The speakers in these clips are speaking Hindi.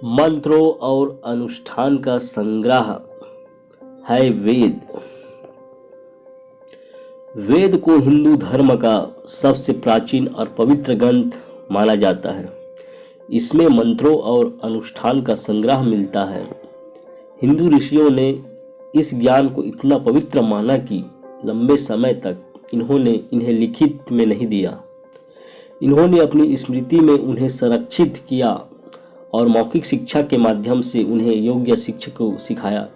मंत्रों और अनुष्ठान का संग्रह है वेद। वेद को हिंदू धर्म का सबसे प्राचीन और पवित्र ग्रंथ माना जाता है। इसमें मंत्रों और अनुष्ठान का संग्रह मिलता है। हिंदू ऋषियों ने इस ज्ञान को इतना पवित्र माना कि लंबे समय तक इन्होंने इन्हें लिखित में नहीं दिया। इन्होंने अपनी स्मृति में उन्हें संरक्षित किया और मौखिक शिक्षा के माध्यम से उन्हें योग्य शिक्षक को सिखाया,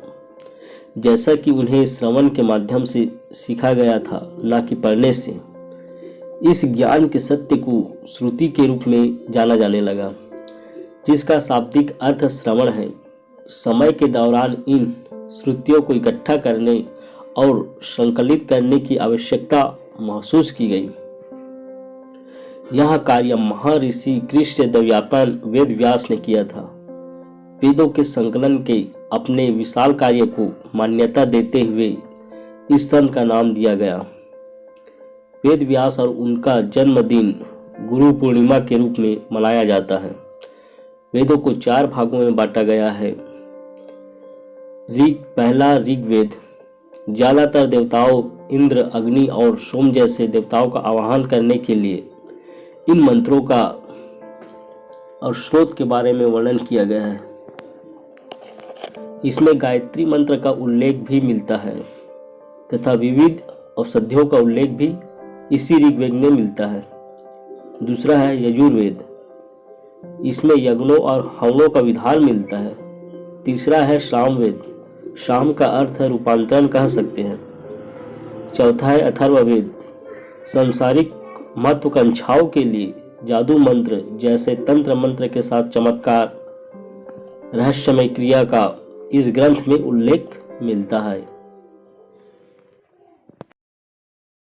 जैसा कि उन्हें श्रवण के माध्यम से सीखा गया था, न कि पढ़ने से। इस ज्ञान के सत्य को श्रुति के रूप में जाना जाने लगा, जिसका शाब्दिक अर्थ श्रवण है। समय के दौरान इन श्रुतियों को इकट्ठा करने और संकलित करने की आवश्यकता महसूस की गई। यह कार्य महर्षि कृष्ण द्वैपायन वेद व्यास ने किया था। वेदों के संकलन के अपने विशाल कार्य को मान्यता देते हुए इस संत का नाम दिया गया। वेद व्यास और उनका जन्मदिन गुरु पूर्णिमा के रूप में मनाया जाता है। वेदों को 4 भागों में बांटा गया है। पहला ऋग्वेद ज्यादातर देवताओं इंद्र, अग्नि और सोम जैसे देवताओं का आवाहन करने के लिए इन मंत्रों का और स्रोत के बारे में वर्णन किया गया है। इसमें गायत्री मंत्र का उल्लेख भी मिलता है तथा विविध औषधियों का उल्लेख भी इसी ऋग्वेद में मिलता है। दूसरा है यजुर्वेद। इसमें यज्ञों और हवनों का विधान मिलता है। तीसरा है सामवेद। साम का अर्थ है रूपांतरण कह सकते हैं। चौथा है अथर्ववेद। सांसारिक महत्वाकांक्षाओं के लिए जादू मंत्र जैसे तंत्र मंत्र के साथ चमत्कार रहस्यमय क्रिया का इस ग्रंथ में उल्लेख मिलता है।